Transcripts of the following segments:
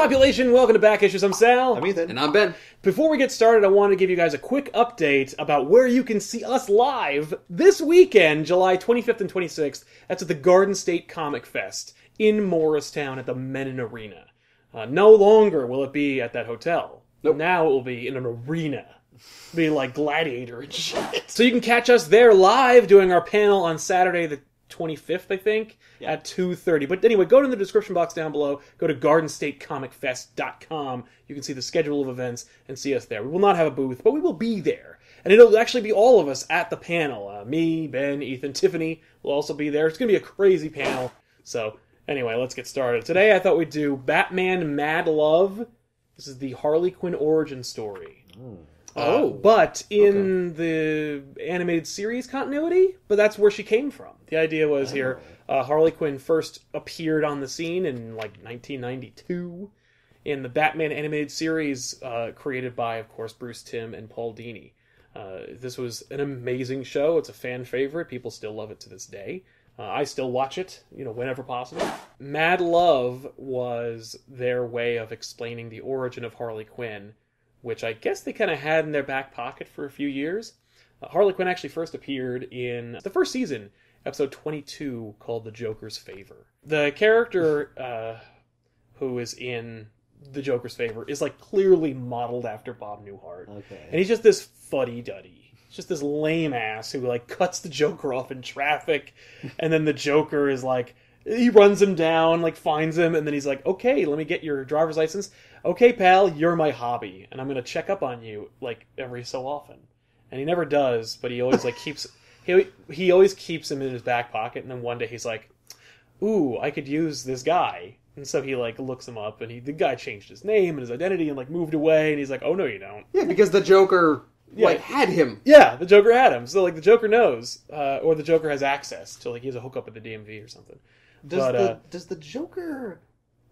population? Welcome to Back Issues. I'm Sal. I'm Ethan. And I'm Ben. Before we get started, I want to give you guys a quick update about where you can see us live this weekend, July 25th and 26th. That's at the Garden State Comic Fest in Morristown at the Menon Arena. No longer will it be at that hotel. Nope. Now it will be in an arena. Be like Gladiator and shit. So you can catch us there live doing our panel on Saturday the 25th, I think, at 2:30. But anyway, go to the description box down below. Go to GardenStateComicFest.com. You can see the schedule of events and see us there. We will not have a booth, but we will be there. And it'll actually be all of us at the panel. Me, Ben, Ethan, Tiffany will also be there. It's going to be a crazy panel. So anyway, let's get started. Today I thought we'd do Batman Mad Love. This is the Harley Quinn origin story. But in the animated series continuity, but that's where she came from. The idea was here, Harley Quinn first appeared on the scene in like 1992 in the Batman animated series created by, of course, Bruce Timm and Paul Dini. This was an amazing show. It's a fan favorite. People still love it to this day. I still watch it, whenever possible. Mad Love was their way of explaining the origin of Harley Quinn, which I guess they kind of had in their back pocket for a few years. Harley Quinn actually first appeared in the first season, episode 22, called The Joker's Favor. The character who is in The Joker's Favor is like clearly modeled after Bob Newhart. Okay. And he's just this fuddy-duddy. He's just this lame ass who like cuts the Joker off in traffic, and then the Joker is like, he runs him down, like finds him, and then he's like, okay, let me get your driver's license. Okay, pal, you're my hobby, and I'm going to check up on you, like, every so often. And he never does, but he always, like, keeps... He always keeps him in his back pocket, and then one day he's like, ooh, I could use this guy. And so he, like, looks him up, and the guy changed his name and his identity and, like, moved away, and he's like, oh, no, you don't. Yeah, because the Joker, had him. Yeah, the Joker had him. So, like, the Joker knows, or the Joker has access to, like, he has a hookup at the DMV or something. Does the Joker,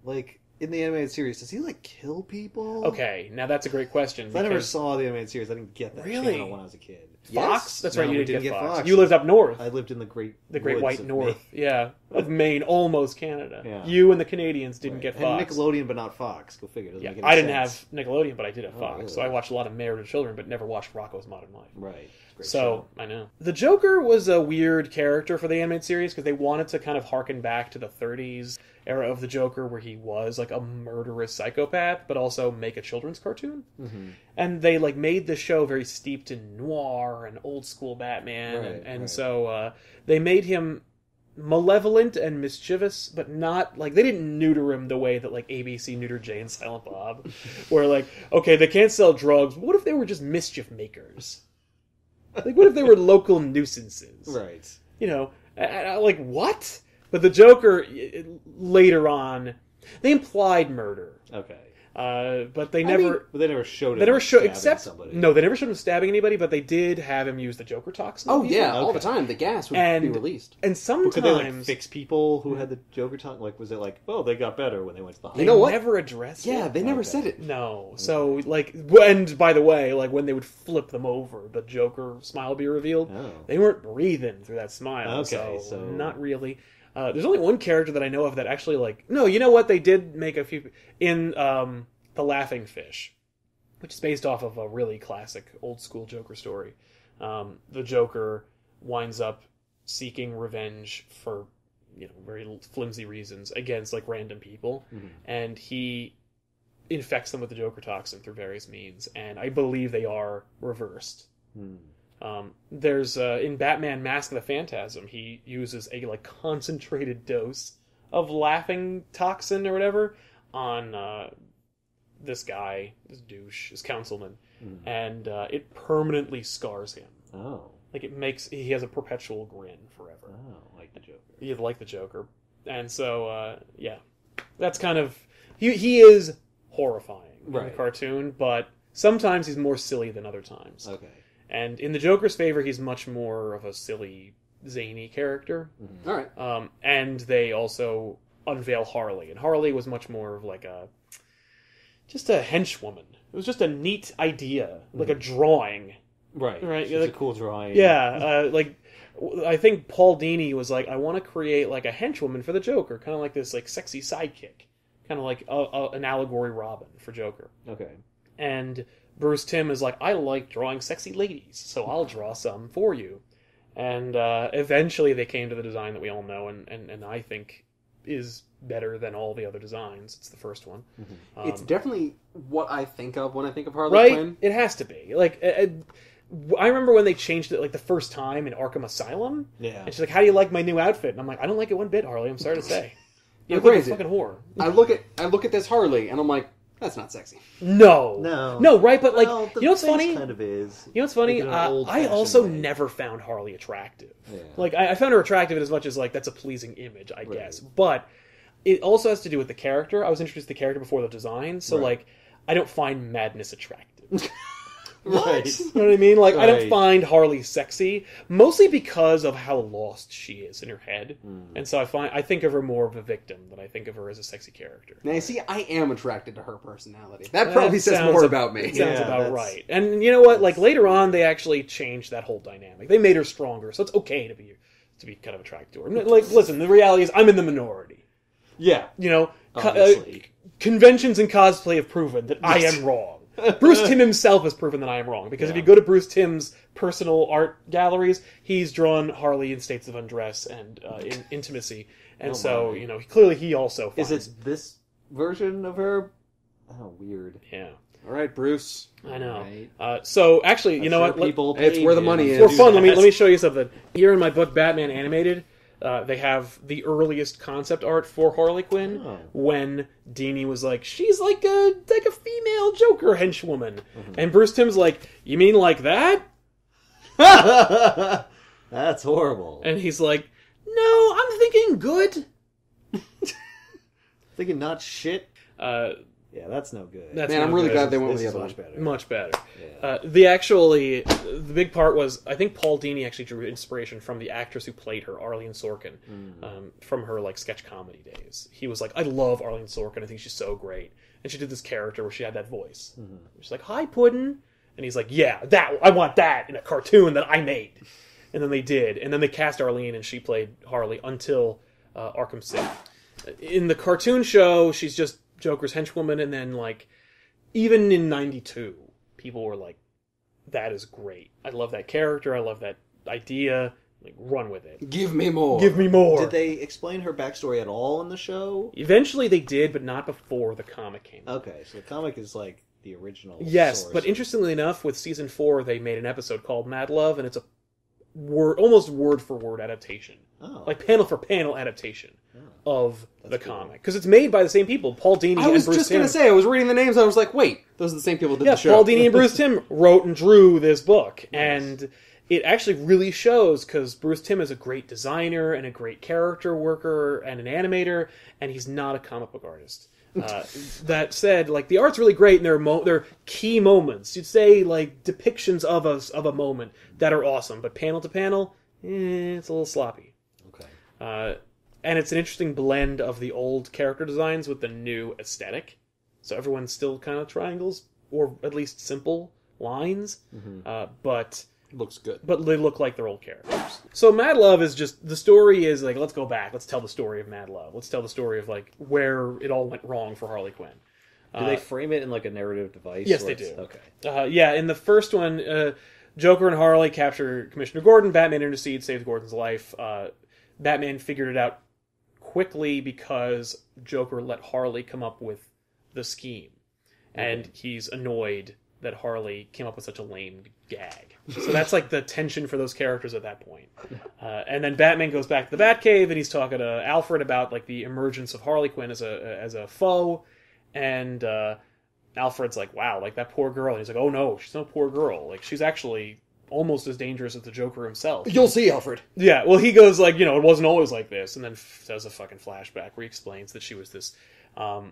like, in the animated series, does he, like, kill people? Okay, now that's a great question. I never saw the animated series. I didn't get that channel when I was a kid. Fox? Yes. That's No, right, you we didn't get Fox. Fox. You lived up north. I lived in the Great White Woods of North, Maine. of Maine, almost Canada. Yeah. You and the Canadians didn't Right. get And Fox. Nickelodeon, but not Fox. Go figure. Doesn't Yeah, make any I didn't sense. have Nickelodeon, but I did have Fox. really? So I watched a lot of Married to Children, but never watched Rocko's Modern Life. Right. Great So, show. I know. The Joker was a weird character for the animated series because they wanted to kind of harken back to the 30s era of the Joker where he was like a murderous psychopath, but also make a children's cartoon. Mm-hmm. And they like made the show very steeped in noir and old school Batman. Right. So they made him malevolent and mischievous, but not like they didn't neuter him the way that like ABC neutered Jay and Silent Bob, where like, okay, they can't sell drugs. What if they were just mischief makers? Like, what if they were local nuisances? Right. Like what? But the Joker later on, they implied murder. Okay. But they never. But they never showed him. They never showed, stabbing except somebody. no, they never showed him stabbing anybody. But they did have him use the Joker toxin. Oh, on people. yeah, all Okay. the time. The gas would be released. And But sometimes could they like fix people who had the Joker tongue? Like, was it like, oh, they got better when they went to the they hospital? know what? never addressed Yeah, it. they never Okay. said it. No. So like, and by the way, like when they would flip them over, the Joker smile would be revealed. Oh. They weren't breathing through that smile. Okay, so so- not really. There's only one character that I know of that actually like. No, you know what? They did make a few in The Laughing Fish, which is based off of a really classic old school Joker story. The Joker winds up seeking revenge for very flimsy reasons against like random people, and he infects them with the Joker toxin through various means, and I believe they are reversed. There's in Batman Mask of the Phantasm, he uses a like concentrated dose of laughing toxin or whatever on this guy, this douche, his councilman, and it permanently scars him. Oh. Like he has a perpetual grin forever. Oh, like the Joker. You like the Joker, and so yeah, that's kind of he is horrifying in the Right. cartoon, but sometimes he's more silly than other times. Okay. And in the Joker's favor, he's much more of a silly, zany character. All right. And they also unveil Harley, and Harley was much more of like just a henchwoman. It was just a neat idea, like a drawing. Right. Right, It's like- a cool drawing. Yeah, like I think Paul Dini was like, I want to create like a henchwoman for the Joker, kind of like this like sexy sidekick kind of like an allegory Robin for Joker. Okay. And Bruce Timm is like, I like drawing sexy ladies, so I'll draw some for you. And eventually they came to the design that we all know, and I think is better than all the other designs. It's the first one. Mm-hmm. It's definitely what I think of when I think of Harley Quinn. It has to be. Like, I remember when they changed it, like, the first time in Arkham Asylum. Yeah. And she's like, how do you like my new outfit? And I'm like, I don't like it one bit, Harley. I'm sorry to say. You're crazy. Like a fucking whore. I look at this Harley, and I'm like, that's not sexy. No, right? But, like, well, you know what's funny? Kind of is. You know what's funny? Like I also way. never found Harley attractive. Yeah. Like, I found her attractive in as much as, like, that's a pleasing image, I guess. But it also has to do with the character. I was introduced to the character before the design, so, like, I don't find Madness attractive. Right. You know what I mean? Like, I don't find Harley sexy, mostly because of how lost she is in her head. And so I think of her more of a victim than I think of her as a sexy character. Now, you see, I am attracted to her personality. That probably says more about me. It sounds about right. And you know what? Like, later on, they actually changed that whole dynamic. They made her stronger, so it's okay to be kind of attracted to her. Like, listen, the reality is I'm in the minority. Yeah. You know, Obviously. conventions in cosplay have proven that I am wrong. Bruce Timm himself has proven that I am wrong, because if you go to Bruce Timm's personal art galleries, he's drawn Harley in states of undress and in intimacy, and you know, clearly he also finds... Is it this version of her? Oh, weird. Yeah. All right, Bruce. I know. Right. So actually, you know what? It's where the money is. For fun, let me show you something. Here in my book, Batman Animated, they have the earliest concept art for Harley Quinn when Dini was like, she's like a female Joker henchwoman. And Bruce Timm's like, you mean like that? That's horrible. And he's like, no, I'm thinking good. Thinking not shit? Yeah, that's no good. Man, I'm really glad they went with the other much one. better. Much better. Yeah. The big part was, I think Paul Dini actually drew inspiration from the actress who played her, Arlene Sorkin, from her like sketch comedy days. He was like, I love Arlene Sorkin. I think she's so great. And she did this character where she had that voice. She's like, hi, Puddin'. And he's like, yeah, I want that in a cartoon that I made. And then they did. And then they cast Arlene, and she played Harley until Arkham City. In the cartoon show, she's just Joker's henchwoman, and then, like, even in 92, people were like, that is great. I love that character. I love that idea. Like, run with it. Give me more. Give me more. Did they explain her backstory at all in the show? Eventually they did, but not before the comic came out. Okay, so the comic is like the original Yes, source. but interestingly enough, with season 4, they made an episode called Mad Love, and it's a almost word-for-word adaptation. Oh. Like, panel-for-panel adaptation of the comic. Because it's made by the same people, Paul Dini and Bruce Timm. I was just going to say, I was reading the names, I was like, wait, those are the same people that did the show. Paul Dini and Bruce Timm wrote and drew this book, and it actually really shows, because Bruce Timm is a great designer and a great character worker and an animator, and he's not a comic book artist. That said, like, the art's really great, and there are key moments. You'd say, like, depictions of a moment that are awesome, but panel to panel, it's a little sloppy. Okay. And it's an interesting blend of the old character designs with the new aesthetic. So everyone's still kind of triangles, or at least simple lines, but Looks good. But they look like they're old characters. So Mad Love is just, the story is like, let's go back. Let's tell the story of Mad Love. Let's tell the story of like where it all went wrong for Harley Quinn. Do they frame it in like a narrative device? Yes, they do. Okay. Yeah, in the first one, Joker and Harley capture Commissioner Gordon. Batman intercedes, saves Gordon's life. Batman figured it out quickly because Joker let Harley come up with the scheme. And he's annoyed that Harley came up with such a lame gag. So that's like the tension for those characters at that point. And then Batman goes back to the Batcave and he's talking to Alfred about like the emergence of Harley Quinn as a foe. And Alfred's like, wow, like that poor girl. And he's like, oh no, she's no poor girl. Like she's actually almost as dangerous as the Joker himself. You'll see, Alfred. Yeah, well he goes like, it wasn't always like this. And then does a fucking flashback where he explains that she was this... I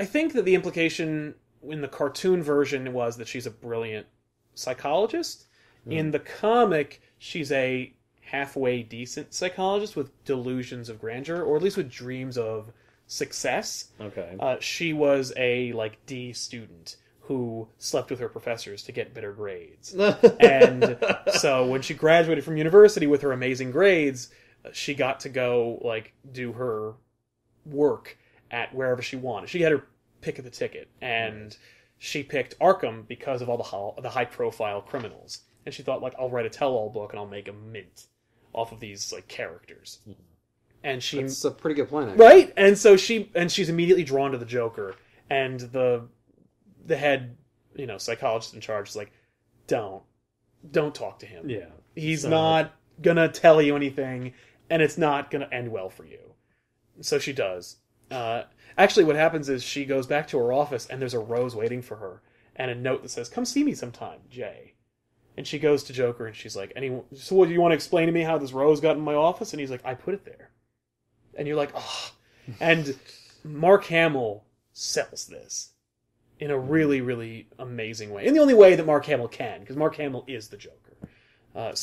think that the implication in the cartoon version was that she's a brilliant psychologist. In the comic, she's a halfway decent psychologist with delusions of grandeur, or at least with dreams of success. Okay. She was a like D student who slept with her professors to get better grades. And so when she graduated from university with her amazing grades, she got to go like do her work at wherever she wanted. She had her pick of the ticket, and she picked Arkham because of all the high-profile criminals. And she thought, like, I'll write a tell-all book and I'll make a mint off of these like characters. And That's a pretty good plan, actually. right? And so she's immediately drawn to the Joker, and the head, psychologist in charge is like, don't talk to him. Yeah. He's not gonna tell you anything, and it's not gonna end well for you. So she does. Actually, what happens is she goes back to her office, and there's a rose waiting for her, and a note that says, "Come see me sometime, Jay." And she goes to Joker, and she's like, "So what, do you want to explain to me how this rose got in my office?" And he's like, "I put it there." And you're like, oh. And Mark Hamill sells this in a really, really amazing way. In the only way that Mark Hamill can, because Mark Hamill is the Joker. Was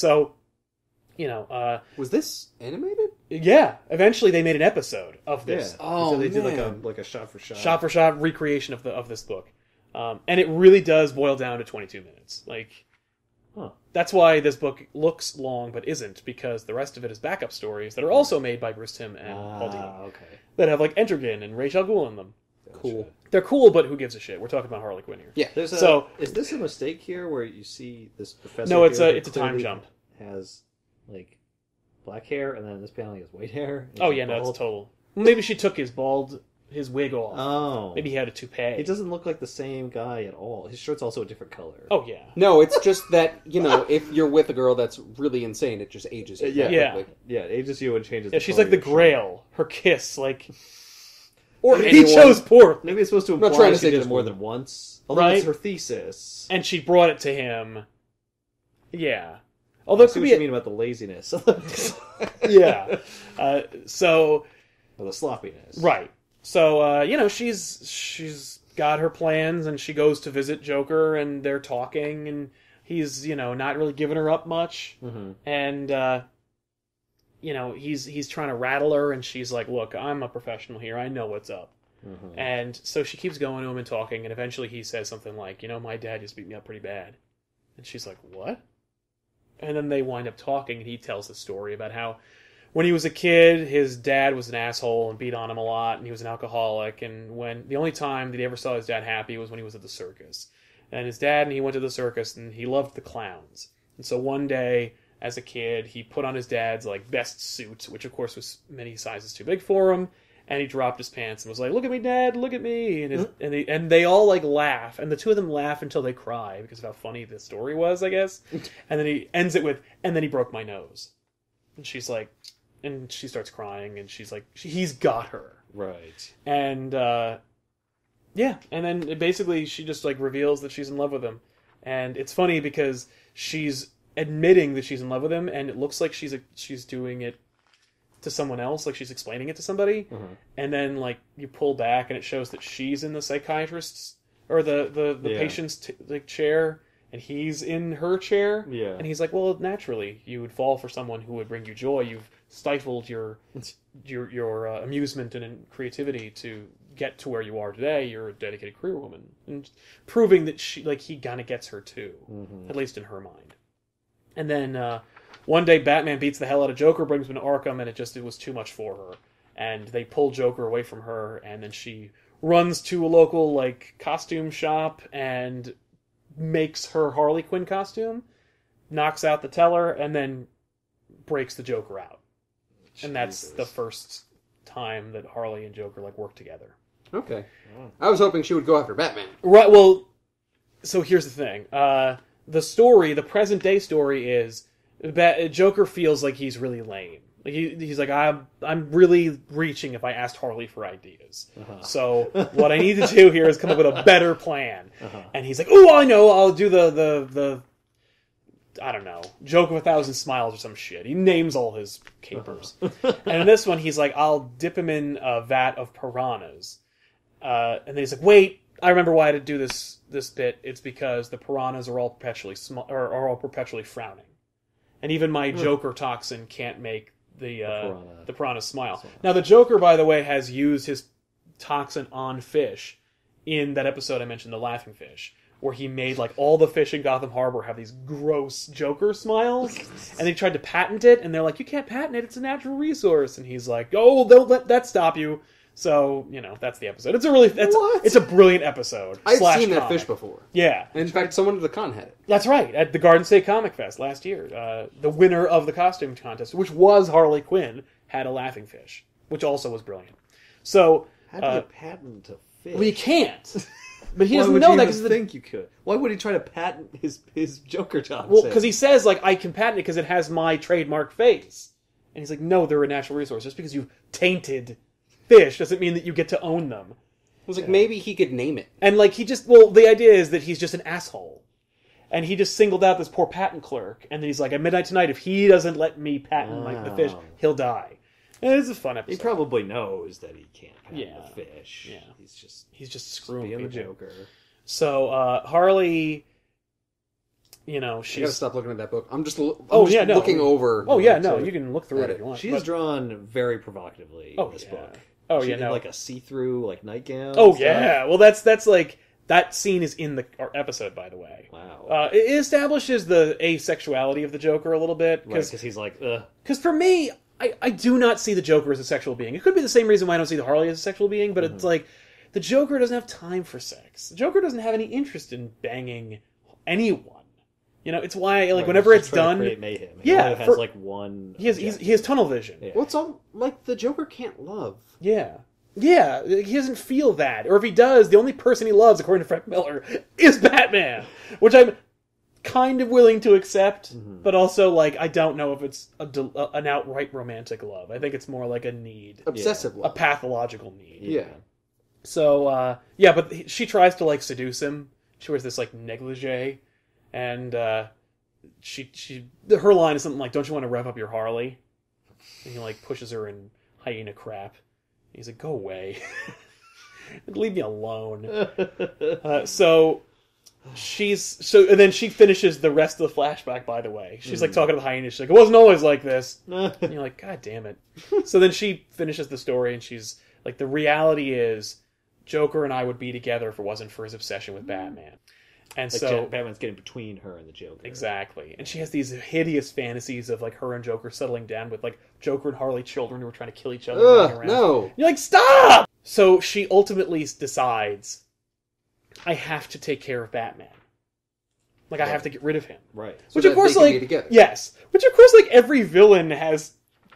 this animated? Yeah, eventually they made an episode of this. Yeah. Oh, so they did man. like a shot-for-shot. Shot-for-shot recreation of this book. And it really does boil down to 22 minutes. That's why this book looks long but isn't, because the rest of it is backup stories that are also made by Bruce Timm and Paul Dini. Okay. That have like Entergen and Ra's al Ghul in them. Cool. They're cool, but who gives a shit? We're talking about Harley Quinn here. Yeah. Is this a mistake here where you see this professor? No, it's here a who it's a time clearly jump. Has like black hair, and then in this panel he has white hair. Oh yeah, no, it's total. Maybe she took his wig off. Oh, Maybe he had a toupee. He doesn't look like the same guy at all. His shirt's also a different color. Oh yeah. No, it's just that, if you're with a girl that's really insane, it just ages you. Yeah. quickly. Yeah, it ages you and changes. Yeah, the she's color like the of your shirt. Grail. Her kiss, like. Or he anyone. chose poorly. Maybe it's supposed to I'm not imply trying to she say did just it more women. than once. Although Right. it's her thesis. And she brought it to him. Yeah. Although I it see could what be you mean about the laziness. yeah. So Or the sloppiness. right. So she's got her plans, and she goes to visit Joker, and they're talking, and he's not really giving her up much, and he's trying to rattle her, and she's like, "Look, I'm a professional here. I know what's up." And so she keeps going to him and talking, and eventually he says something like, "My dad just beat me up pretty bad," and she's like, "What?" And then they wind up talking, and he tells the story about how when he was a kid, his dad was an asshole and beat on him a lot, and he was an alcoholic, and when the only time that he ever saw his dad happy was when he was at the circus. And his dad and he went to the circus, and he loved the clowns. And so one day, as a kid, he put on his dad's best suit, which of course was many sizes too big for him, and he dropped his pants and was like, "Look at me, Dad, look at me." And they all laugh, and the two of them laugh until they cry because of how funny the story was, I guess. And then he ends it with, "And then he broke my nose." And she's like, and she starts crying, and she's like, he's got her. Right. And, yeah. And then basically she just, reveals that she's in love with him. And it's funny because she's admitting that she's in love with him, and it looks like she's doing it to someone else, like she's explaining it to somebody. And then, you pull back, and it shows that she's in the psychiatrist's, or the patient's, chair, and he's in her chair. Yeah. And he's like, well, naturally, you would fall for someone who would bring you joy. You've stifled your amusement and creativity to get to where you are today. You're a dedicated career woman, and proving that he kind of gets her too, at least in her mind. And then one day, Batman beats the hell out of Joker, brings him to Arkham, and it was too much for her. And they pull Joker away from her, and then she runs to a local costume shop and makes her Harley Quinn costume, knocks out the teller, and then breaks the Joker out. And that's the first time that Harley and Joker work together. Okay. I was hoping she would go after Batman. Right. Well, so here's the thing. The present day story is Joker feels like he's really lame. He's like, I'm really reaching if I asked Harley for ideas. So what I need to do here is come up with a better plan. And he's like, oh, I know, I'll do the I don't know, Joke of 1,000 Smiles or some shit. He names all his capers. And in this one, he's like, I'll dip him in a vat of piranhas. And then he's like, wait, I remember why I had to do this bit. It's because the piranhas are all perpetually are all perpetually frowning. And even my Joker toxin can't make the piranha smile. Now, the Joker, by the way, has used his toxin on fish in that episode I mentioned, The Laughing Fish, where he made all the fish in Gotham Harbor have these gross Joker smiles, and they tried to patent it, and they're like, you can't patent it, it's a natural resource. And he's like, oh, don't let that stop you. So, that's the episode. It's a brilliant episode. I've slash seen that comic. fish before. Yeah. In fact, someone at the con had it. That's right, at the Garden State Comic Fest last year. The winner of the costume contest, which was Harley Quinn, had a laughing fish, which also was brilliant. So, How do you patent a fish? we can't. But he Why doesn't would know you that even think you could? Why would he try to patent his Joker John? Well, because he says, I can patent it because it has my trademark face. And he's like, no, they're a natural resource. Just because you've tainted fish doesn't mean that you get to own them. I was like, maybe he could name it. And, the idea is that he's just an asshole. And he just singled out this poor patent clerk. And then he's like, at midnight tonight, if he doesn't let me patent the fish, he'll die. And it's a fun episode. He probably knows that he can't patent the fish. Yeah. He's just screwing being the people. Joker. So, Harley, she's... I gotta stop looking at that book. I'm just looking over. Oh, yeah, no, you can look through it if you want. She is drawn very provocatively in this book. Oh, she yeah, did, like a see-through, nightgown. Oh, yeah. Well, that's that scene is in the episode, by the way. Wow. It establishes the asexuality of the Joker a little bit. Because he's like, ugh. Because for me, I do not see the Joker as a sexual being. It could be the same reason why I don't see the Harley as a sexual being, but it's like, the Joker doesn't have time for sex. The Joker doesn't have any interest in banging anyone. It's why, whenever it's done... Create mayhem. He only has, one... He has tunnel vision. Yeah. Well, it's all, the Joker can't love. Yeah. Yeah, he doesn't feel that. Or if he does, the only person he loves, according to Frank Miller, is Batman. Which I'm kind of willing to accept, but also, I don't know if it's an outright romantic love. I think it's more like a need. Obsessive love. A pathological need. Yeah. So, but she tries to, seduce him. She wears this, negligee. And, her line is something like, don't you want to rev up your Harley? And he, pushes her in hyena crap. He's like, go away. Leave me alone. And then she finishes the rest of the flashback, by the way. She's talking to the hyena. She's like, it wasn't always like this. And you're like, God damn it. So then she finishes the story and she's like, the reality is Joker and I would be together if it wasn't for his obsession with Batman. And so Batman's getting between her and the Joker. Exactly. And she has these hideous fantasies of her and Joker settling down with Joker and Harley children who are trying to kill each other. Around. No. You're like, stop! So she ultimately decides, I have to take care of Batman. I have to get rid of him. Right. Which of course, yes. Which of course, every villain has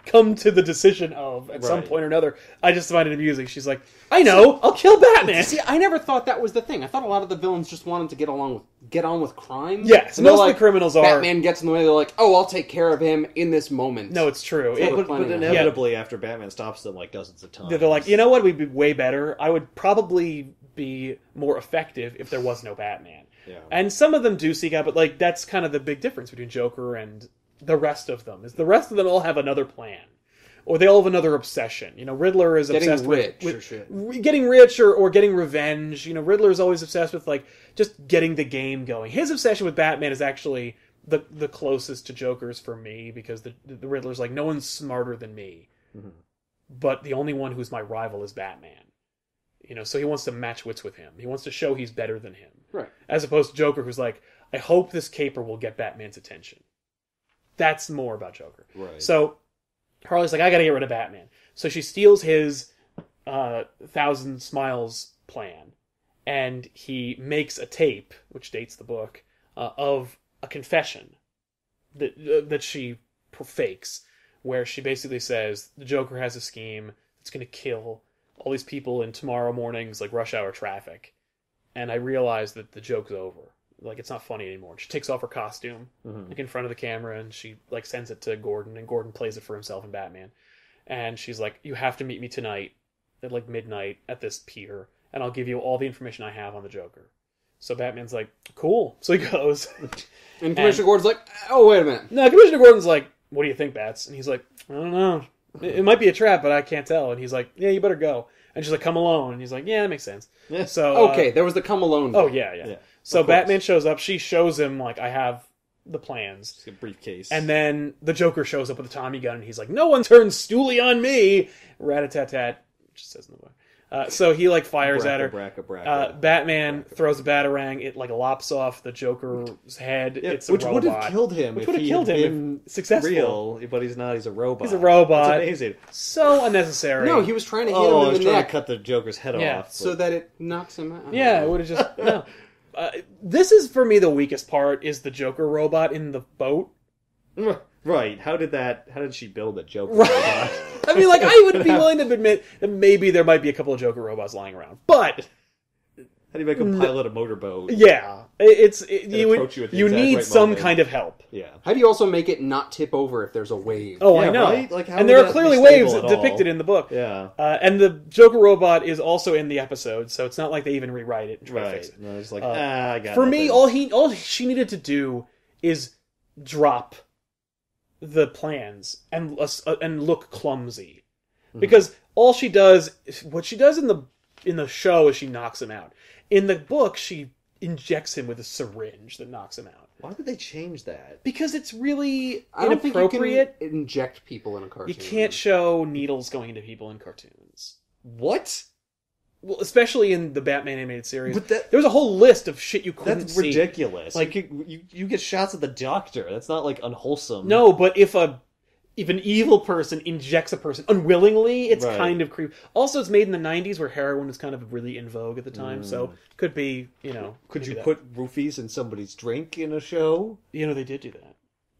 come to the decision of at some point or another. I just find it amusing. She's like, I know, I'll kill Batman. See, I never thought that was the thing. I thought a lot of the villains just wanted to get on with crime. Yes, and most of the criminals are. Batman gets in the way. They're like, oh, I'll take care of him in this moment. No, it's true. But inevitably, after Batman stops them dozens of times, they're like, you know what? We'd be way better. I would probably be more effective if there was no Batman. Yeah. And some of them do seek out, but that's kind of the big difference between Joker and the rest of them. Is the rest of them all have another plan. Or they all have another obsession. Riddler is obsessed with getting rich or getting revenge. Riddler is always obsessed with just getting the game going. His obsession with Batman is actually the closest to Joker's for me, because the Riddler's no one's smarter than me, but the only one who's my rival is Batman. So he wants to match wits with him. He wants to show he's better than him, right? As opposed to Joker, who's like, I hope this caper will get Batman's attention. That's more about Joker, right? So Harley's like, I gotta get rid of Batman. So she steals his 1,000 Smiles plan, and he makes a tape, which dates the book, of a confession that she fakes, where she basically says, the Joker has a scheme that's gonna kill all these people in tomorrow morning's rush hour traffic. And I realize that the joke's over. It's not funny anymore. She takes off her costume, in front of the camera, and she, sends it to Gordon, and Gordon plays it for himself and Batman. And she's like, you have to meet me tonight at, midnight at this pier, and I'll give you all the information I have on the Joker. So Batman's like, cool. So he goes. And Commissioner Gordon's like, oh, wait a minute. No, Commissioner Gordon's like, what do you think, Bats? And he's like, I don't know. It might be a trap, but I can't tell. And he's like, yeah, you better go. And she's like, come alone. And he's like, yeah, that makes sense. Yeah. So okay, there was the come alone. Oh, yeah. So Batman shows up. She shows him, I have the plans. It's a briefcase. And then the Joker shows up with a Tommy gun, and he's like, no one turns stoolie on me! Rat-a-tat-tat, which it says in the book. So he like fires at her. Bracka. Batman throws a batarang. It like lops off the Joker's head. Yeah, it's a which robot. would have killed him. Which if would have he killed had him been if successful. Real, but he's not. He's a robot. He's a robot. It's amazing. So unnecessary. No, he was trying to hit him I in was the trying neck to cut the Joker's head off. so that it knocks him out. Yeah, it would have just no. This is for me the weakest part is the Joker robot in the boat. Right. How did she build a Joker Right. robot? I mean, like I would be willing to admit that maybe there might be a couple of Joker robots lying around, but How do you make him pilot a motorboat? yeah, you approach you at the you exact need right some moment. kind of help. Yeah. How do you also make it not tip over if there's a wave? Oh, Yeah, I know. right? Like, how and would there are that clearly be stable waves at all? depicted in the book. Yeah. And the Joker robot is also in the episode, so it's not like they even rewrite it and try to fix Right. it. No, it's like I got For me, nothing. all she needed to do is drop the plans and look clumsy, because all she does, what she does in the show is she knocks him out. In the book, she injects him with a syringe that knocks him out. Why would they change that? Because it's really I don't think you inappropriate. can inject people in a cartoon. You can't show needles going into people in cartoons. What? Well, especially in the Batman animated series. But that- there was a whole list of shit you couldn't That's see. ridiculous. Like- Like you get shots at the doctor. That's not like unwholesome. No, but if an evil person injects a person unwillingly, it's Right. kind of creepy. Also, it's made in the 90s where heroin was kind of really in vogue at the time, so could be, Could maybe you that. put roofies in somebody's drink in a show? They did do that.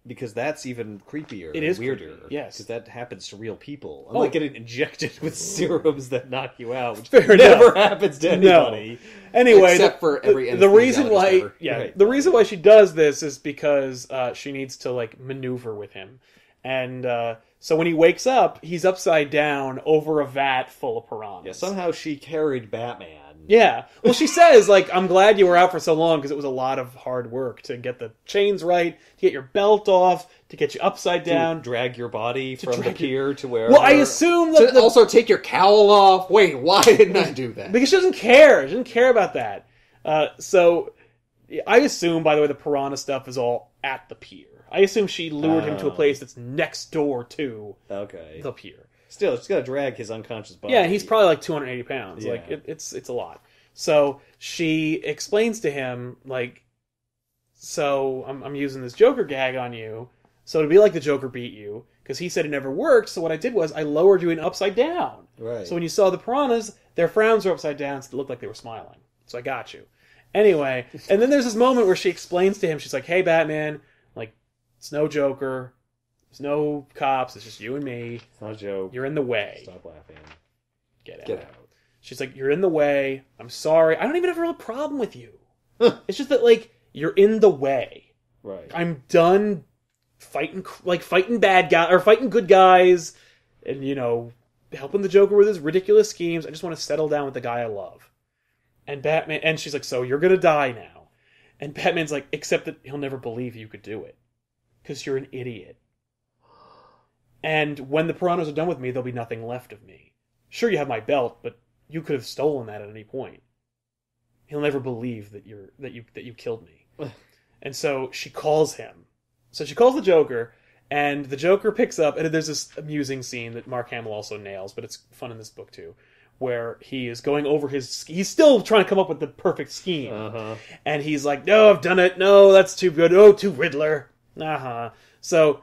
Because that's even creepier. It is weirder. creepy, yes. Because that happens to real people. Unlike getting injected with serums that knock you out, which Fair never enough. happens to anybody. Anyway, Except for every the reason anesthesiologist why, ever. Right. the reason why she does this is because she needs to like maneuver with him, and so when he wakes up, he's upside down over a vat full of piranhas. Yeah, somehow she carried Batman. Yeah. Well, she says, like, I'm glad you were out for so long because it was a lot of hard work to get the chains right, to get your belt off, to get you upside down. To drag your body from the drag pier to where. Well, I assume that To also take your cowl off. Wait, why didn't I do that? because she doesn't care. She doesn't care about that. So I assume, by the way, the piranha stuff is all at the pier. I assume she lured him to a place that's next door to Okay. the pier. Still, she's got to drag his unconscious body. Yeah, and he's probably like 280 pounds. Yeah. Like it's a lot. So she explains to him like, so I'm using this Joker gag on you, so it'd be like the Joker beat you because he said it never worked. So what I did was I lowered you in upside down. Right. So when you saw the piranhas, their frowns were upside down, so it looked like they were smiling. So I got you. Anyway, and then there's this moment where she explains to him, she's like, "Hey, Batman, like it's no Joker, there's no cops, it's just you and me. It's not a joke. You're in the way. Stop laughing. Get Get out." out. She's like, "You're in the way. I'm sorry. I don't even have a real problem with you. It's just that, like, you're in the way. Right. I'm done fighting bad guys, or fighting good guys, and, helping the Joker with his ridiculous schemes. I just want to settle down with the guy I love." And Batman, and she's like, "So you're gonna die now." And Batman's like, "Except that he'll never believe you could do it. Because you're an idiot. And when the piranhas are done with me, there'll be nothing left of me. Sure, you have my belt, but you could have stolen that at any point. He'll never believe that you killed me." And so she calls him. So she calls the Joker, and the Joker picks up, and there's this amusing scene that Mark Hamill also nails, but it's fun in this book too, where he is going over he's still trying to come up with the perfect scheme. Uh-huh. And he's like, "No, I've done it. No, that's too good. Oh, too Riddler." Uh-huh. So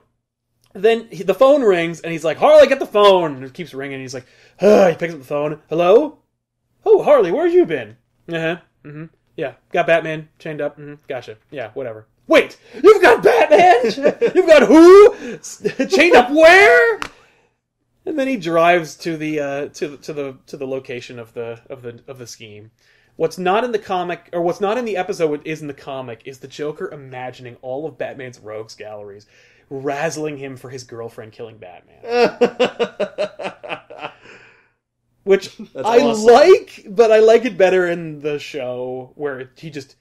then the phone rings, and he's like, "Harley, get the phone." And it keeps ringing, and he's like, he picks up the phone. "Hello? Oh, Harley, where have you been?" "Uh-huh. Mm-hmm. Yeah, got Batman chained up. Mm-hmm. Gotcha. Yeah, whatever." "Wait, you've got Batman? You've got who? Chained up where?" And then he drives to the to the location of the scheme. What's not in the comic, or what's not in the episode, what is in the comic, is the Joker imagining all of Batman's rogues galleries, razzling him for his girlfriend killing Batman. Which That's I awesome. like, but I like it better in the show where he just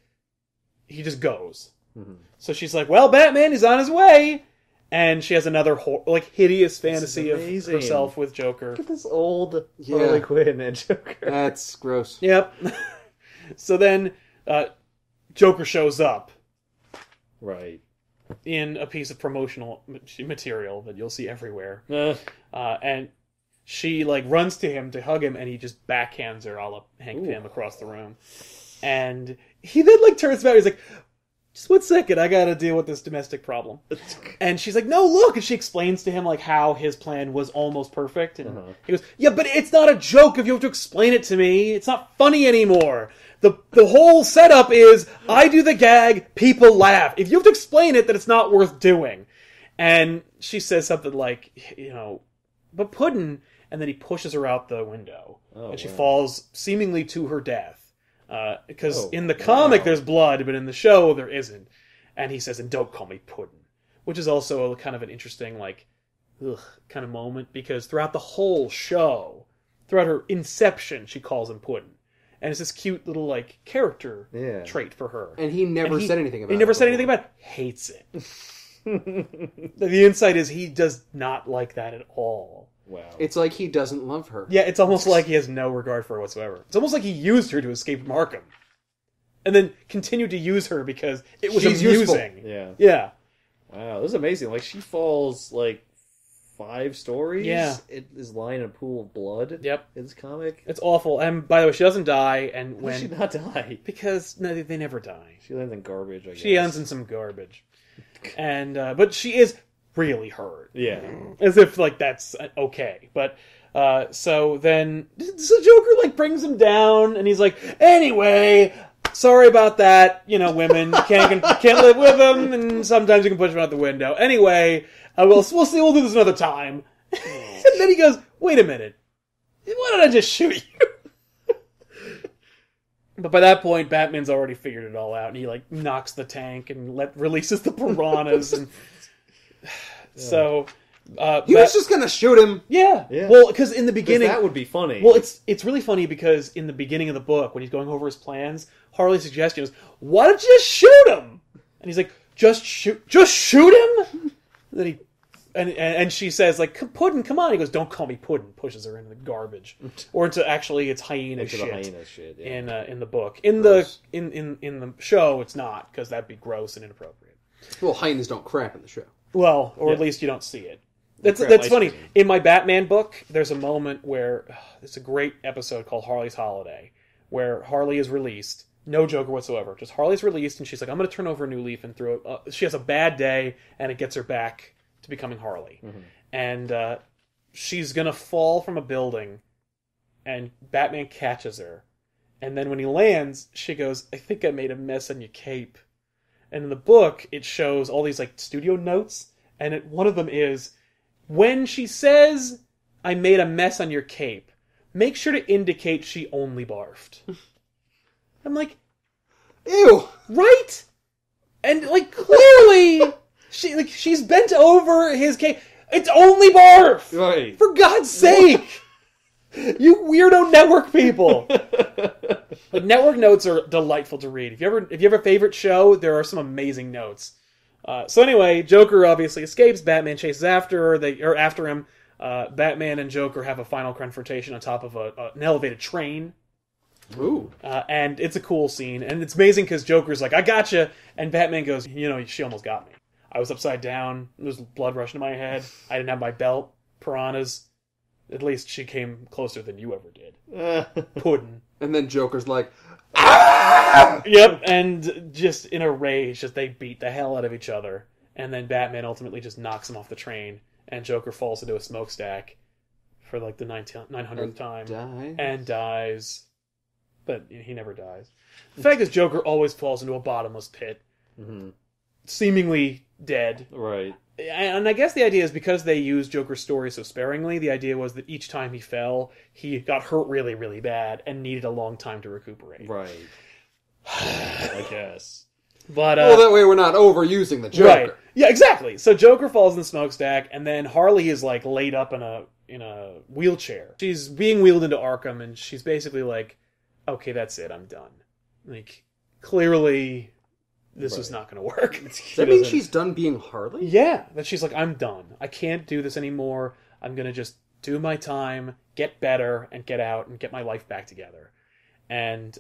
goes. Mm-hmm. So she's like, "Well, Batman is on his way," and she has another hideous fantasy of amazing. herself with Joker. Look at this old Yeah. Harley Quinn and Joker. That's gross. Yep. So then, Joker shows up Right. in a piece of promotional material that you'll see everywhere, Uh, and she like runs to him to hug him, and he just backhands her a la Hank Pym across the room. And he then like turns back. He's like, "Just 1 second, I gotta deal with this domestic problem." And she's like, "No, look!" And she explains to him like how his plan was almost perfect. And he goes, "Yeah, but it's not a joke if you have to explain it to me. It's not funny anymore. The whole setup is I do the gag, people laugh. If you have to explain it, then it's not worth doing." And she says something like, "But Puddin'," and then he pushes her out the window, and she falls seemingly to her death. Because in the comic there's blood, but in the show there isn't. And he says, "And don't call me Puddin'," which is also a kind of an interesting kind of moment, because throughout the whole show, throughout her inception, she calls him Puddin'. And it's this cute little character trait for her. And he never said anything about it. He never said anything about it. Hates it. The insight is he does not like that at all. Wow. It's like he doesn't love her. Yeah, it's almost like he has no regard for her whatsoever. It's almost like he used her to escape Markham. And then continued to use her because it was amusing. Useful. Yeah. Yeah. Wow, this is amazing. Like, she falls, 5 stories. Yeah. It is lying in a pool of blood. Yep. In this comic. It's awful. And by the way, she doesn't die. And How does she not die? Because no, they never die. She lands in garbage, I guess. She ends in some garbage. And but she is really hurt. Yeah. As if that's okay. But so then the Joker brings him down, and he's like, "Anyway, sorry about that. Women can't live with them, and sometimes you can push them out the window. Anyway, we'll see. We'll do this another time." And then he goes, "Wait a minute. Why don't I just shoot you?" But by that point, Batman's already figured it all out, and he knocks the tank and releases the piranhas, and so he was just gonna shoot him. Yeah. Well, because in the beginning that would be funny. Well, it's really funny because in the beginning of the book, when he's going over his plans, Harley's suggestion is, "Why don't you just shoot him?" And he's like, "Just shoot him." And then he and she says Puddin', come on. He goes, "Don't call me Puddin'." Pushes her into the garbage, or into it's hyena shit. Hyena shit. Yeah. In the book, in the show, it's not, because that'd be gross and inappropriate. Well, hyenas don't crap in the show. Well, or at least you don't see it. That's funny. In my Batman book, there's a moment where it's a great episode called Harley's Holiday, where Harley is released. No Joker whatsoever. Just Harley's released, and she's like, "I'm going to turn over a new leaf," and she has a bad day, and it gets her back to becoming Harley. Mm-hmm. And she's going to fall from a building, and Batman catches her. And then when he lands, she goes, "I think I made a mess on your cape." And in the book, it shows all these studio notes, and one of them is, when she says, "I made a mess on your cape," make sure to indicate she only barfed. I'm like, ew, right? And clearly, she's bent over his cape. It's only barf, right? For God's sake, you weirdo network people. Network notes are delightful to read. If you have a favorite show, there are some amazing notes. So anyway, Joker obviously escapes. Batman chases after him. Batman and Joker have a final confrontation on top of an elevated train. Ooh. And it's a cool scene. And it's amazing because Joker's like, "I gotcha," and Batman goes, "She almost got me. I was upside down. There was blood rushing to my head. I didn't have my belt. Piranhas. At least she came closer than you ever did. Puddin'." And then Joker's like, "Ah!" Yep, and just in a rage, they beat the hell out of each other. And then Batman ultimately just knocks him off the train, and Joker falls into a smokestack for the 900th time. And dies. But he never dies. The fact is, Joker always falls into a bottomless pit. Mm-hmm. Seemingly dead. Right. And I guess the idea is because they used Joker's story so sparingly, the idea was that each time he fell, he got hurt really, really bad and needed a long time to recuperate. Right. I guess. But well, that way we're not overusing the Joker. Right. Yeah, exactly. So Joker falls in the smokestack, and then Harley is laid up in a wheelchair. She's being wheeled into Arkham, and she's basically like, "Okay, that's it. I'm done." Clearly, this is not going to work. Does that mean she's done being Harley? Yeah, that she's like, "I'm done. I can't do this anymore. I'm going to just do my time, get better, and get out and get my life back together." And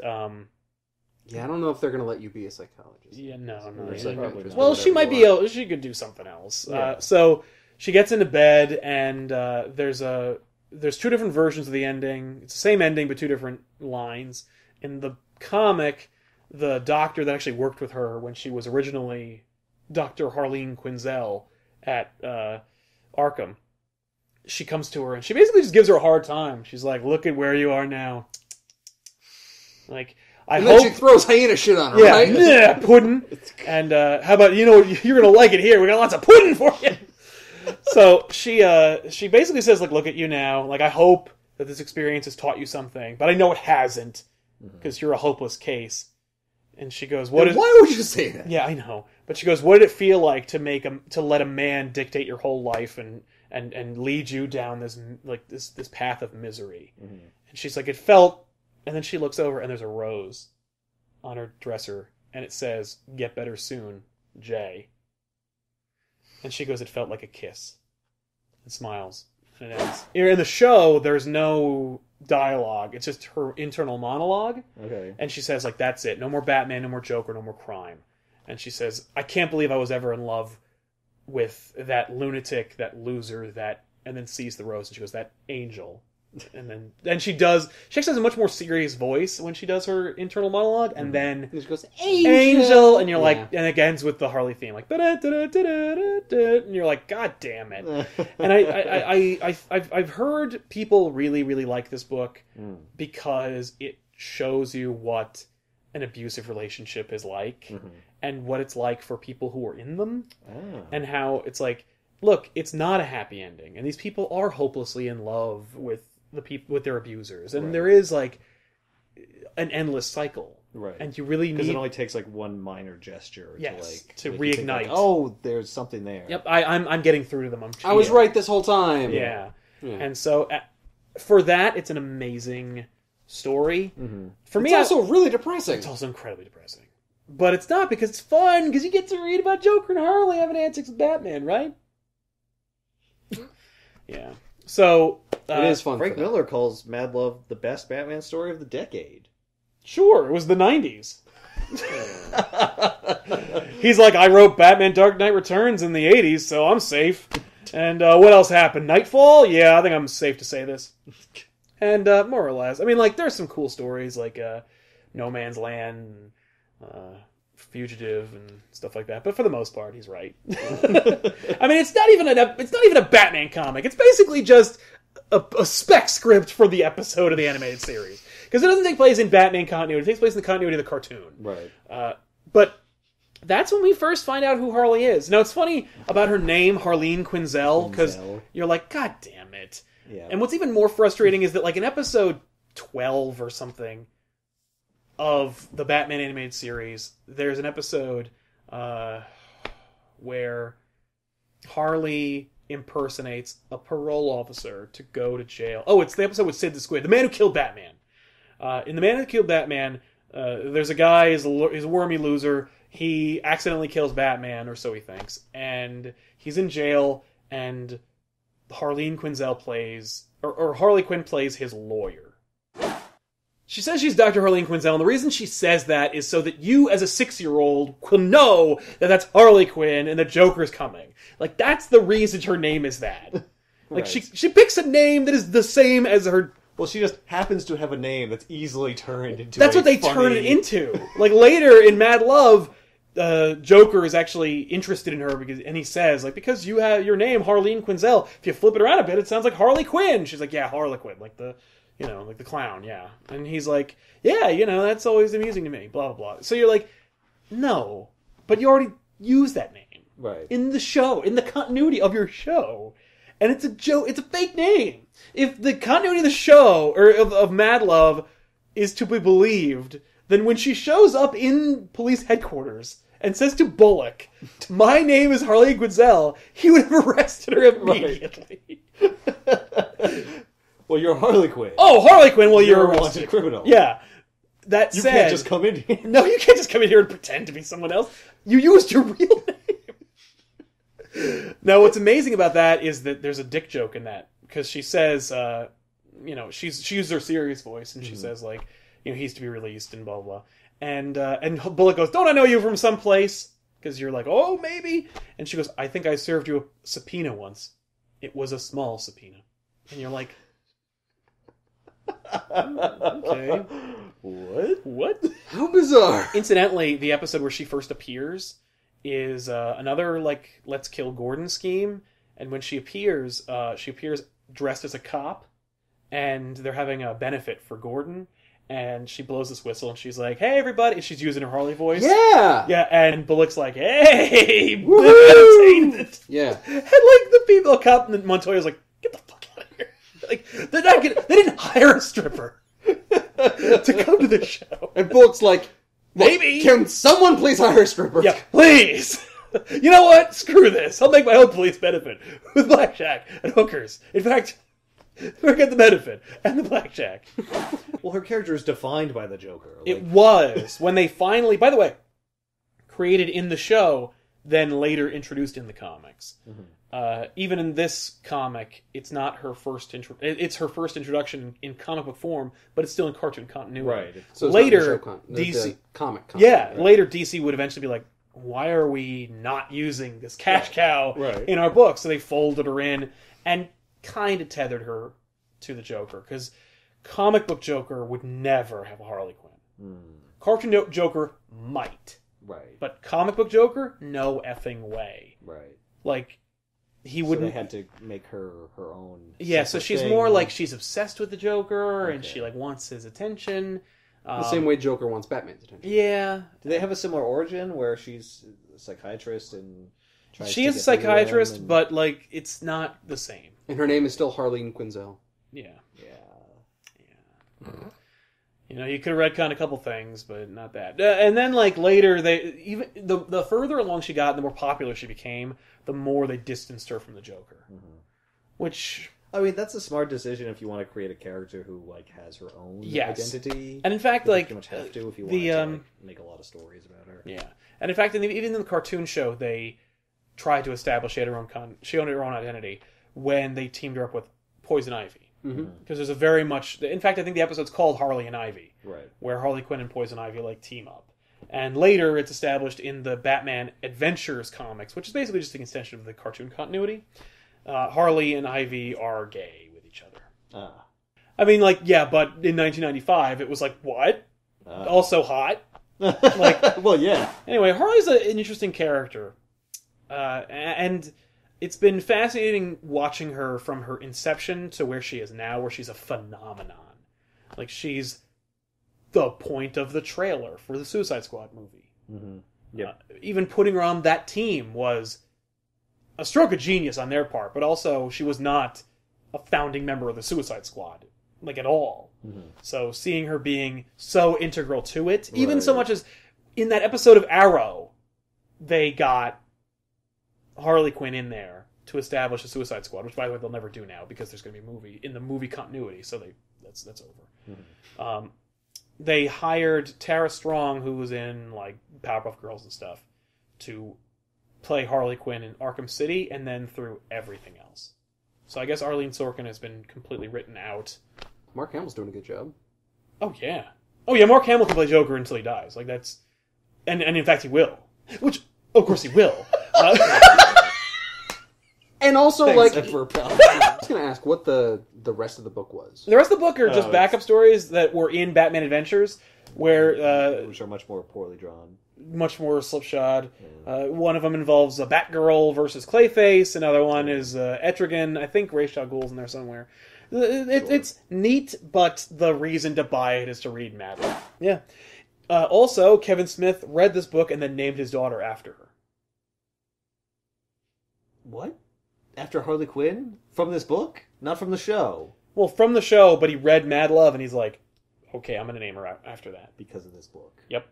yeah, I don't know if they're going to let you be a psychologist. Yeah, no. Well, she might be. She could do something else. Yeah. So she gets into bed, and there's a there's two different versions of the ending. It's the same ending, but two different lines. In the comic, the doctor that actually worked with her when she was originally Dr. Harleen Quinzel at Arkham, she comes to her and she basically just gives her a hard time. She's like, look at where you are now. Like, and then she throws hyena shit on her, right? Yeah, pudding. And how about, you're going to like it here. We got lots of pudding for you. So she basically says, like, look at you now. Like, I hope that this experience has taught you something, but I know it hasn't because you're a hopeless case. And she goes, why would you say that? Yeah, I know. But she goes, what did it feel like to let a man dictate your whole life and lead you down this path of misery? Mm-hmm. And she's like, it felt, and then she looks over and there's a rose on her dresser and it says, get better soon, Jay. And she goes, it felt like a kiss. And smiles. And it ends. In the show, there's no dialogue. It's just her internal monologue. Okay. And she says, like, that's it. No more Batman, no more Joker, no more crime. And she says, I can't believe I was ever in love with that lunatic, that loser, and then sees the rose. And she goes, that angel. And then she actually has a much more serious voice when she does her internal monologue, and then she goes, angel, and you're like, and it ends with the Harley theme, like, and you're like, God damn it. And I've heard people really, really like this book because it shows you what an abusive relationship is like, and what it's like for people who are in them, and how it's like, look, it's not a happy ending, and these people are hopelessly in love with the people, with their abusers, and there is like an endless cycle, right? And you really need, because it only takes like one minor gesture, to reignite. Like, oh, there's something there. Yep, I'm getting through to them. I was right this whole time. Yeah. And so for that, it's an amazing story. For me, it's also really depressing. It's also incredibly depressing, but it's not, because it's fun, because you get to read about Joker and Harley having antics with Batman, right? Yeah. So it is fun. Frank Miller calls Mad Love the best Batman story of the decade. Sure, it was the 90s. He's like, I wrote Batman Dark Knight Returns in the 80s, so I'm safe. And what else happened? Nightfall? Yeah, I think I'm safe to say this. And more or less. I mean, like, there's some cool stories, like No Man's Land, Fugitive, and stuff like that. But for the most part, he's right. I mean, it's not even a Batman comic. It's basically just a spec script for the episode of the animated series, because it doesn't take place in Batman continuity. It takes place in the continuity of the cartoon. Right. But that's when we first find out who Harley is. Now, it's funny about her name, Harleen Quinzel, because you're like, God damn it. Yeah. And what's even more frustrating is that, like, in episode 12 or something of the Batman animated series, there's an episode where Harley impersonates a parole officer to go to jail. Oh, it's the episode with Sid the Squid, the man who killed Batman. In The Man Who Killed Batman, there's a guy, he's a wormy loser. He accidentally kills Batman, or so he thinks. And he's in jail, and Harleen Quinzel plays, or Harley Quinn plays his lawyer. She says she's Dr. Harleen Quinzel, and the reason she says that is so that you, as a 6-year-old, will know that that's Harley Quinn and the Joker's coming. Like, that's the reason her name is that. Like, right. she picks a name that is the same as her... Well, she just happens to have a name that's easily turned into That's what they turn it into. Like, later in Mad Love, Joker is actually interested in her, and he says, like, because you have your name, Harleen Quinzel, if you flip it around a bit, it sounds like Harley Quinn. She's like, yeah, Harlequin, like the... like the clown, yeah. And he's like, yeah, that's always amusing to me, blah, blah, blah. So you're like, no, but you already used that name. Right. In the show, in the continuity of your show. And it's a joke, it's a fake name. If the continuity of the show, or of Mad Love, is to be believed, then when she shows up in police headquarters and says to Bullock, my name is Harley Quinzel, he would have arrested her immediately. Right. Well, you're Harley Quinn. Oh, Harley Quinn, well, you're a wanted criminal. Yeah. You can't just come in here. No, you can't just come in here and pretend to be someone else. You used your real name. Now, what's amazing about that is that there's a dick joke in that. Because she says, she uses her serious voice, and she says, like, he's to be released, and blah, blah, blah. And Bullock goes, don't I know you from someplace? Because you're like, oh, maybe. And she goes, I think I served you a subpoena once. It was a small subpoena. And you're like, Okay. What? How bizarre. Incidentally, the episode where she first appears is another, like, let's kill Gordon scheme. And when she appears dressed as a cop, and they're having a benefit for Gordon. And she blows this whistle, and she's like, "Hey, everybody!" She's using her Harley voice. Yeah, yeah. And Bullock's like, "Hey, woohoo!" Yeah, and like the people, cop, and Montoya's like, "Get the fuck out of here!" Like they're not gonna. They didn't hire a stripper to come to the show. And Bullock's like, "Maybe can someone please hire a stripper?" Yeah, please. You know what? Screw this. I'll make my own police benefit with blackjack and hookers. In fact, forget the benefit and the blackjack." Well, her character is defined by the Joker. It was when they finally, by the way, created in the show, then later introduced in the comics. Mm-hmm. Even in this comic, it's not her first it's her first introduction in comic book form, but it's still in cartoon continuity. Right. So it's later, the comic. Yeah, right? later DC would eventually be like, "Why are we not using this cash cow Right. in our book?" So they folded her in and kind of tethered her to the Joker, because comic book Joker would never have a Harley Quinn. Cartoon Joker might. Right. But comic book Joker, no effing way. Right. Like, he So wouldn't... they had to make her own... Yeah, so she's thing. more like she's obsessed with the Joker, and Okay. she like wants his attention. The same way Joker wants Batman's attention. Yeah. Do they have a similar origin where she's a psychiatrist and tries She to is a get through to them psychiatrist, and... but like it's not the same. And her name is still Harleen Quinzel. Yeah. Yeah. You know, you could have retconned a couple things, but not that. And then, like later, even the further along she got, and the more popular she became, the more they distanced her from the Joker. Mm-hmm. Which, I mean, that's a smart decision if you want to create a character who like has her own identity. And in fact, you like pretty much have to if you the want to like, make a lot of stories about her. yeah, and in fact, even in the cartoon show, they tried to establish she owned her own identity when they teamed her up with Poison Ivy. Because there's a very much... In fact, I think the episode's called Harley and Ivy. Right. Where Harley Quinn and Poison Ivy, like, team up. And later, it's established in the Batman Adventures comics, which is basically just an extension of the cartoon continuity. Harley and Ivy are gay with each other. I mean, like, yeah, but in 1995, it was like, what? Also hot? Like, well, yeah. Anyway, Harley's an interesting character. And... It's been fascinating watching her from her inception to where she is now, where she's a phenomenon. Like, she's the point of the trailer for the Suicide Squad movie. Mm-hmm. Yep. Even putting her on that team was a stroke of genius on their part, but also she was not a founding member of the Suicide Squad, like, at all. Mm-hmm. So seeing her being so integral to it, even so much as in that episode of Arrow, they got Harley Quinn in there to establish a Suicide Squad, which, by the way, they'll never do now because there's going to be a movie in the movie continuity, so that's over. Mm-hmm. They hired Tara Strong, who was in like Powerpuff Girls and stuff, to play Harley Quinn in Arkham City, and then through everything else. So I guess Arlene Sorkin has been completely written out. Mark Hamill's doing a good job. Oh yeah, Mark Hamill can play Joker until he dies. Like that's, and in fact he will. Which of course he will. And also, Thanks, like, Emperor I was going to ask what the rest of the book was. The rest of the book are just backup stories that were in Batman Adventures, where which are much more poorly drawn, much more slipshod. One of them involves a Batgirl versus Clayface. Another one is Etrigan. I think Ra's al Ghul's in there somewhere. It's neat, but the reason to buy it is to read Mad Lib. Yeah. Also, Kevin Smith read this book and then named his daughter after her. What? After Harley Quinn? From this book? Not from the show? Well, from the show, but he read Mad Love, and he's like, okay, I'm going to name her after that. Because of this book? Yep.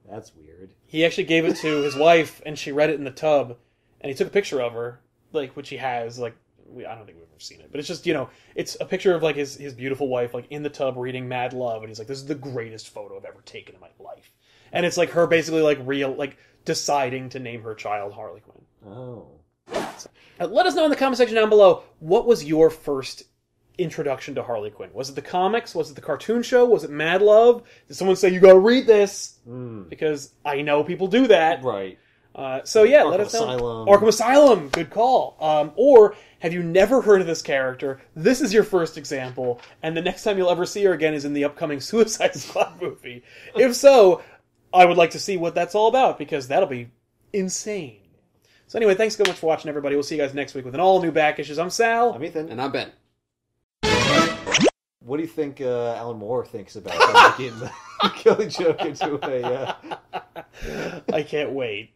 That's weird. He actually gave it to his wife, and she read it in the tub, and he took a picture of her, like, which he has, like, I don't think we've ever seen it, but it's just, it's a picture of, like, his beautiful wife, like, in the tub reading Mad Love, and he's like, this is the greatest photo I've ever taken in my life. And it's, like, her basically, like, deciding to name her child Harley Quinn. Oh. So, let us know in the comment section down below, what was your first introduction to Harley Quinn? Was it the comics? Was it the cartoon show? Was it Mad Love? Did someone say, you gotta read this? Because I know people do that. Right. So yeah, Arkham let us know. Asylum. Arkham Asylum, good call. Or have you never heard of this character? This is your first example, and the next time you'll ever see her again is in the upcoming Suicide Squad movie. If so, I would like to see what that's all about, because that'll be insane. So anyway, thanks so much for watching, everybody. We'll see you guys next week with an all-new Back Issues. I'm Sal. I'm Ethan. And I'm Ben. What do you think Alan Moore thinks about making the Killing Joke into a... I can't wait.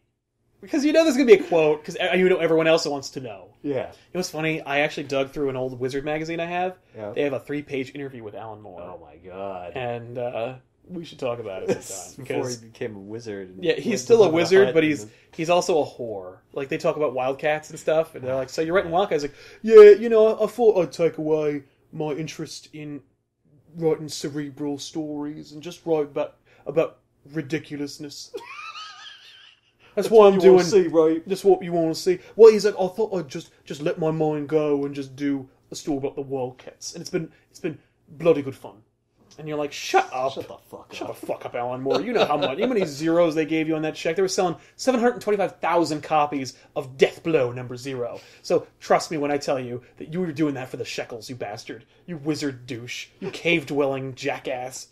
Because you know there's going to be a quote, because you know everyone else wants to know. Yeah. It was funny, I actually dug through an old Wizard magazine I have. Yeah. They have a 3-page interview with Alan Moore. Oh my god. And we should talk about it sometime. Before he became a wizard. And yeah, he's still a wizard, but he's also a whore. Like, they talk about Wildcats and stuff, and they're like, so you're writing Wildcats? He's like, yeah, you know, I thought I'd take away my interest in writing cerebral stories and just write about ridiculousness. That's what I'm doing. See, right? That's what you want to see. Well, he's like, I thought I'd just let my mind go and just do a story about the Wildcats, and it's been bloody good fun. And you're like, shut up. Shut the fuck up. Shut the fuck up, Alan Moore. You know how many zeros they gave you on that check. They were selling 725,000 copies of Death Blow #0. So trust me when I tell you that you were doing that for the shekels, you bastard. You wizard douche. You cave-dwelling jackass.